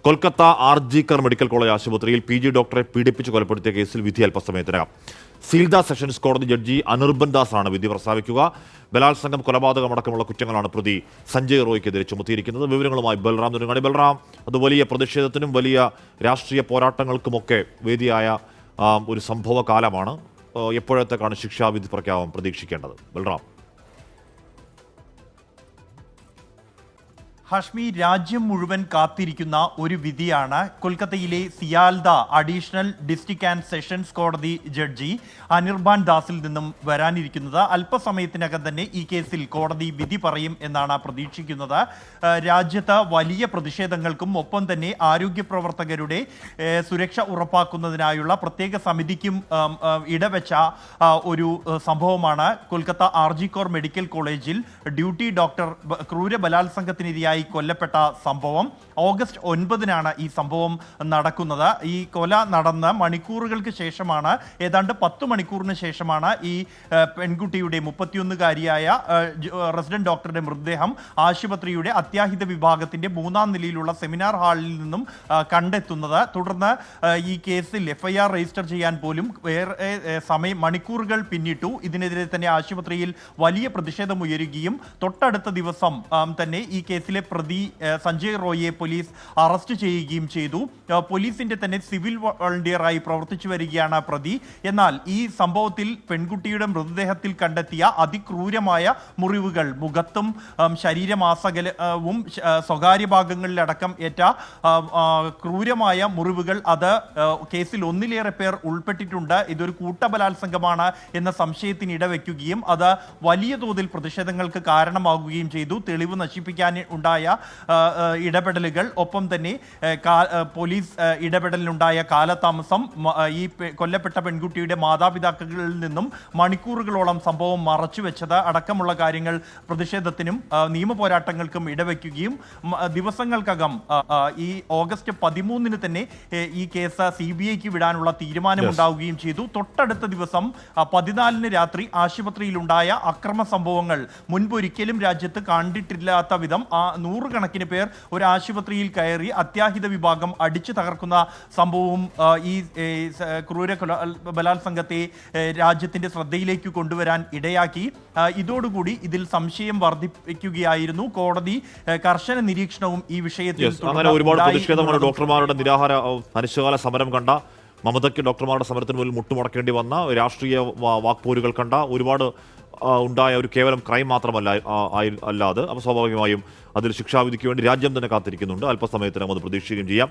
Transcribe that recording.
Kolkata RG Kar medical college ആശുപത്രിയിൽ PG ഡോക്ടറെ പീഡിപ്പിച്ച് കൊലപ്പെടുത്തിയ കേസിൽ വിധി അല്പസമയത്തിനകം. സീൽദാ സെഷൻസ് കോടതി ജഡ്ജി അനിർബൻ ദാസ് ആണ് വിധി പ്രസ്താവിക്കുക. ബലാത്സംഗം, കൊലപാതകമടക്കമുള്ള കുറ്റങ്ങളാണ് പ്രതി സഞ്ജയ് റോയ്ക്കെതിരെ ചുമത്തിയിരിക്കുന്നത്. വിവരങ്ങളുമായി ബൽറാം നെടുങ്ങാടി. ബൽറാം, അത് വലിയ പ്രതിഷേധത്തിനും വലിയ രാഷ്ട്രീയ പോരാട്ടങ്ങൾക്കുമൊക്കെ വേദിയായ ഒരു സംഭവ കാലമാണ്. എപ്പോഴത്തേക്കാണ് ശിക്ഷാവിധി പ്രഖ്യാപനം പ്രതീക്ഷിക്കേണ്ടത്? ബൽറാം. ഹാഷ്മി, രാജ്യം മുഴുവൻ കാത്തിരിക്കുന്ന ഒരു വിധിയാണ് കൊൽക്കത്തയിലെ Sealdah additional district and sessions കോടതി ജഡ്ജി അനിർബാൻ ദാസിൽ നിന്നും വരാനിരിക്കുന്നത്. അല്പസമയത്തിനകം തന്നെ ഈ കേസിൽ കോടതി വിധി പറയും എന്നാണ് പ്രതീക്ഷിക്കുന്നത്. രാജ്യത്ത് വലിയ പ്രതിഷേധങ്ങൾക്കും ഒപ്പം തന്നെ ആരോഗ്യ പ്രവർത്തകരുടെ സുരക്ഷ ഉറപ്പാക്കുന്നതിനായുള്ള പ്രത്യേക സമിതിക്കും ഇടവെച്ച ഒരു സംഭവമാണ് കൊൽക്കത്ത ആർജിക്കോർ മെഡിക്കൽ കോളേജിൽ ഡ്യൂട്ടി ഡോക്ടർ ക്രൂര ബലാത്സംഗത്തിനിരയായി കൊല്ലപ്പെട്ട സംഭവം. ഓഗസ്റ്റ് 9-നാണ് ഈ സംഭവം നടക്കുന്നത്. ഈ കൊല നടന്ന് മണിക്കൂറുകൾക്ക് ശേഷമാണ്, ഏതാണ്ട് 10 മണിക്കൂറിന് ശേഷമാണ് ഈ പെൺകുട്ടിയുടെ 31-കാരിയായ റെസിഡന്റ് ഡോക്ടറുടെ മൃതദേഹം ആശുപത്രിയുടെ അത്യാഹിത വിഭാഗത്തിന്റെ 3-ാം നിലയിലുള്ള സെമിനാർ ഹാളിൽ നിന്നും കണ്ടെത്തുന്നത്. തുടർന്ന് ഈ കേസിൽ FIR രജിസ്റ്റർ ചെയ്യാൻ പോലും വേറെ മണിക്കൂറുകൾ പിന്നിട്ടു. ഇതിനെതിരെ തന്നെ ആശുപത്രിയിൽ വലിയ പ്രതിഷേധമുയരുകയും തൊട്ടടുത്ത ദിവസം തന്നെ ഈ കേസിലെ പ്രതി സഞ്ജയ് റോയിയെ പോലീസ് അറസ്റ്റ് ചെയ്യുകയും ചെയ്തു. പോലീസിന്റെ തന്നെ സിവിൽ വോളണ്ടിയറായി പ്രവർത്തിച്ചു വരികയാണ് പ്രതി. എന്നാൽ ഈ സംഭവത്തിൽ പെൺകുട്ടിയുടെ മൃതദേഹത്തിൽ കണ്ടെത്തിയ അതിക്രൂരമായ മുറിവുകൾ, മുഖത്തും ശരീരമാസകലവും സ്വകാര്യ ഭാഗങ്ങളിലടക്കം ഏറ്റ ക്രൂരമായ മുറിവുകൾ, അത് കേസിൽ ഒന്നിലേറെ പേർ ഉൾപ്പെട്ടിട്ടുണ്ട്. ഇതൊരു കൂട്ടബലാത്സംഗമാണ് എന്ന സംശയത്തിന് ഇടവെക്കുകയും അത് വലിയ തോതിൽ പ്രതിഷേധങ്ങൾക്ക് കാരണമാകുകയും ചെയ്തു. തെളിവ് നശിപ്പിക്കാൻ ഉണ്ടായ ഇടപെടലുകൾ, ഒപ്പം തന്നെ പോലീസ് ഇടപെടലിനുണ്ടായ കാലതാമസം, ഈ കൊല്ലപ്പെട്ട പെൺകുട്ടിയുടെ മാതാപിതാക്കളിൽ നിന്നും മണിക്കൂറുകളോളം സംഭവം മറച്ചുവെച്ചത് അടക്കമുള്ള കാര്യങ്ങൾ പ്രതിഷേധത്തിനും നിയമപോരാട്ടങ്ങൾക്കും ഇടവെക്കുകയും ദിവസങ്ങൾക്കകം ഈ ഓഗസ്റ്റ് 13-ന് തന്നെ ഈ കേസ് CBIക്ക് വിടാനുള്ള തീരുമാനമുണ്ടാവുകയും ചെയ്തു. തൊട്ടടുത്ത ദിവസം 14-ന് രാത്രി ആശുപത്രിയിലുണ്ടായ അക്രമ സംഭവങ്ങൾ മുൻപൊരിക്കലും രാജ്യത്ത് കണ്ടിട്ടില്ലാത്ത വിധം നൂറുകണക്കിന് പേർ ഒരു ആശുപത്രിയിൽ കയറി അത്യാഹിത വിഭാഗം അടിച്ചു തകർക്കുന്ന സംഭവവും ഈ ക്രൂര ബലാത്സംഗത്തെ രാജ്യത്തിന്റെ ശ്രദ്ധയിലേക്ക് കൊണ്ടുവരാൻ ഇടയാക്കി. ഇതോടുകൂടി ഇതിൽ സംശയം വർദ്ധിപ്പിക്കുകയായിരുന്നു കോടതി. കർശന നിരീക്ഷണവും ഈ വിഷയത്തിൽ ഒരുപാട് പ്രതിഷേധമാണ്. ഡോക്ടർമാരുടെ നിരാഹാര അനിശ്ചിതകാല സമരം കണ്ട, മമതയ്ക്ക് ഡോക്ടർമാരുടെ സമരത്തിന് മുന്നിൽ മുട്ടുമുടക്കേണ്ടി വന്ന, രാഷ്ട്രീയ വാക്പോരുകൾ കണ്ട, ഒരുപാട് ഉണ്ടായ ഒരു കേവലം ക്രൈം മാത്രമല്ല അല്ലാതെ. അപ്പോൾ സ്വാഭാവികമായും അതിൽ ശിക്ഷാവിധിക്ക് വേണ്ടി രാജ്യം തന്നെ കാത്തിരിക്കുന്നുണ്ട്. അല്പസമയത്തിനകം അത് പ്രതീക്ഷിക്കുകയും ചെയ്യാം.